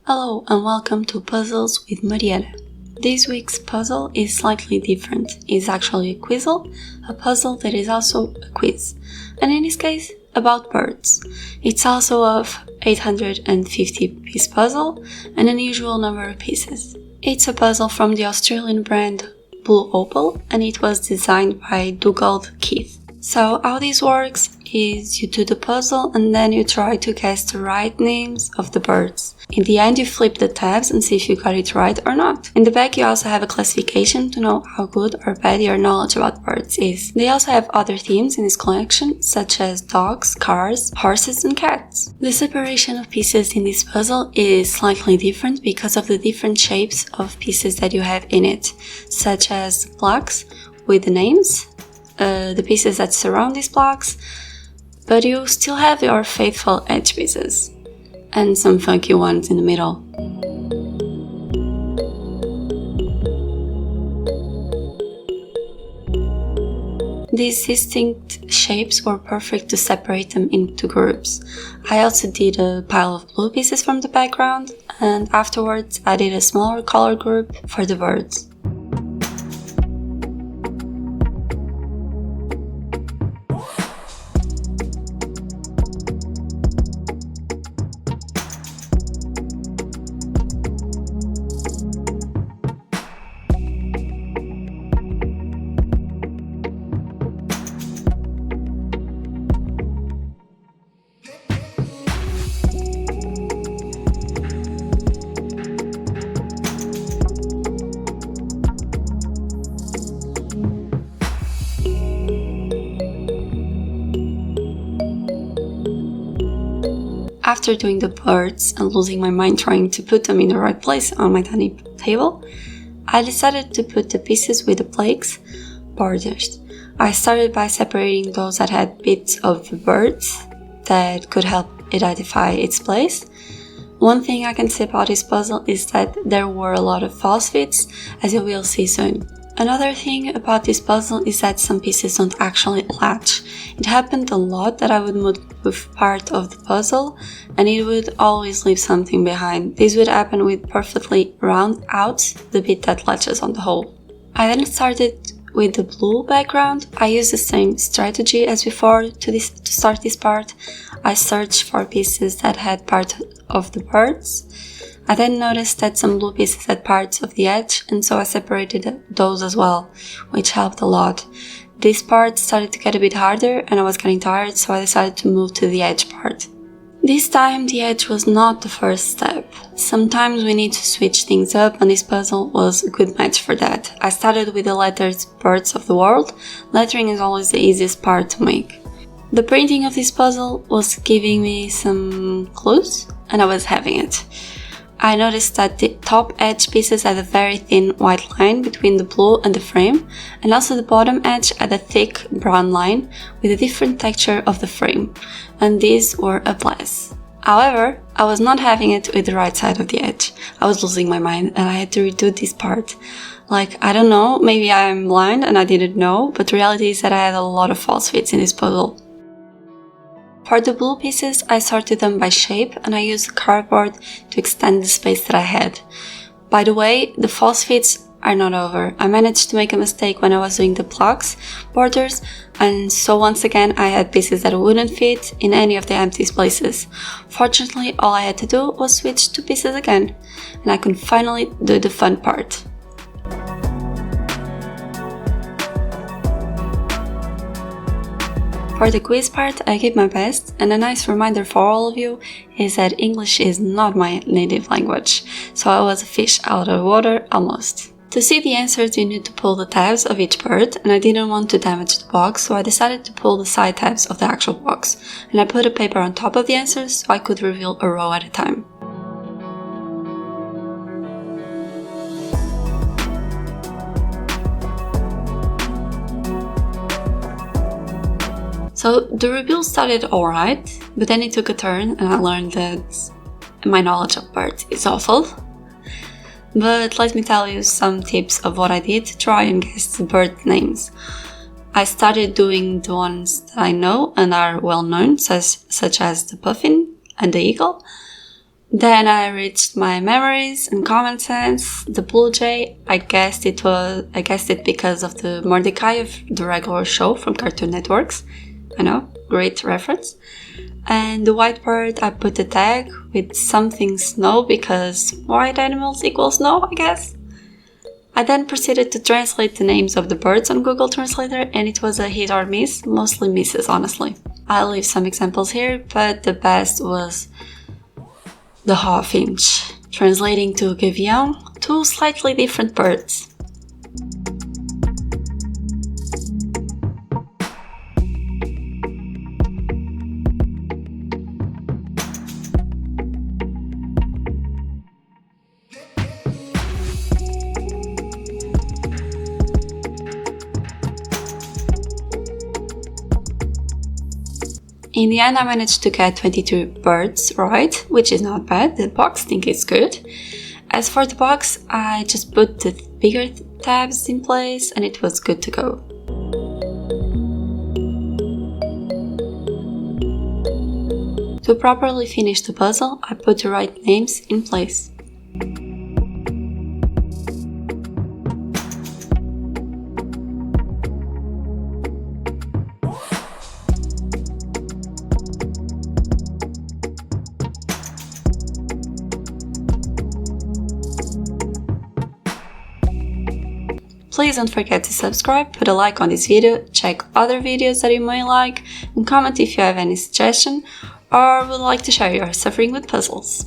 Hello and welcome to Puzzles with Mariana. This week's puzzle is slightly different. It's actually a Quizzle, a puzzle that is also a quiz, and in this case, about birds. It's also of 850-piece puzzle, an unusual number of pieces. It's a puzzle from the Australian brand Blue Opal, and it was designed by Dugald Keith. So how this works is you do the puzzle and then you try to guess the right names of the birds. In the end, you flip the tabs and see if you got it right or not. In the back, you also have a classification to know how good or bad your knowledge about birds is. They also have other themes in this collection, such as dogs, cars, horses and cats. The separation of pieces in this puzzle is slightly different because of the different shapes of pieces that you have in it, such as blocks with the names, the pieces that surround these blocks, but you still have your faithful edge pieces and some funky ones in the middle. These distinct shapes were perfect to separate them into groups. I also did a pile of blue pieces from the background, and afterwards I did a smaller color group for the birds. After doing the birds and losing my mind trying to put them in the right place on my tiny table, I decided to put the pieces with the plaques borders. I started by separating those that had bits of the birds that could help identify its place. One thing I can say about this puzzle is that there were a lot of false fits, as you will see soon. Another thing about this puzzle is that some pieces don't actually latch. It happened a lot that I would move part of the puzzle and it would always leave something behind. This would happen with perfectly round out the bit that latches on the hole. I then started with the blue background. I used the same strategy as before to start this part. I searched for pieces that had part of the birds. I then noticed that some blue pieces had parts of the edge, and so I separated those as well, which helped a lot. This part started to get a bit harder and I was getting tired, so I decided to move to the edge part. This time the edge was not the first step. Sometimes we need to switch things up and this puzzle was a good match for that. I started with the letters birds of the world. Lettering is always the easiest part to make. The printing of this puzzle was giving me some clues and I was having it. I noticed that the top edge pieces had a very thin white line between the blue and the frame, and also the bottom edge had a thick brown line with a different texture of the frame, and these were a plus. However, I was not having it with the right side of the edge. I was losing my mind and I had to redo this part. I don't know, maybe I am blind and I didn't know, but the reality is that I had a lot of false fits in this puzzle. For the blue pieces, I sorted them by shape and I used cardboard to extend the space that I had. By the way, the false fits are not over. I managed to make a mistake when I was doing the blocks borders, and so once again I had pieces that wouldn't fit in any of the empty places. Fortunately, all I had to do was switch two pieces again, and I could finally do the fun part. For the quiz part, I gave my best, and a nice reminder for all of you is that English is not my native language, so I was a fish out of water almost. To see the answers, you need to pull the tabs of each bird, and I didn't want to damage the box, so I decided to pull the side tabs of the actual box, and I put a paper on top of the answers so I could reveal a row at a time. So the reveal started alright, but then it took a turn and I learned that my knowledge of birds is awful. But let me tell you some tips of what I did to try and guess the bird names. I started doing the ones that I know and are well known, such as the puffin and the eagle. But then I took a turn and I learned that my knowledge of birds is awful. But let me tell you some tips of what I did to try and guess the bird names. I started doing the ones that I know and are well known, such as the puffin and the eagle. But then I took a turn and I learned that my knowledge of birds is awful. But let me tell you some tips of what I did to try and guess the bird names. Then I reached my memories and common sense. The blue jay, I guessed it because of the Mordecai of the regular show from Cartoon Networks. I know, great reference. And the white bird, I put a tag with something snow because white animals equal snow, I guess. I then proceeded to translate the names of the birds on Google Translator, and it was a hit or miss, mostly misses, honestly. I'll leave some examples here, but the best was the hawfinch, translating to gavião, two slightly different birds. In the end, I managed to get 22 birds right, which is not bad. The box thinks it's good. As for the box, I just put the bigger tabs in place and it was good to go. To properly finish the puzzle, I put the right names in place. Please don't forget to subscribe, put a like on this video, check other videos that you may like, and comment if you have any suggestion or would like to share your suffering with puzzles.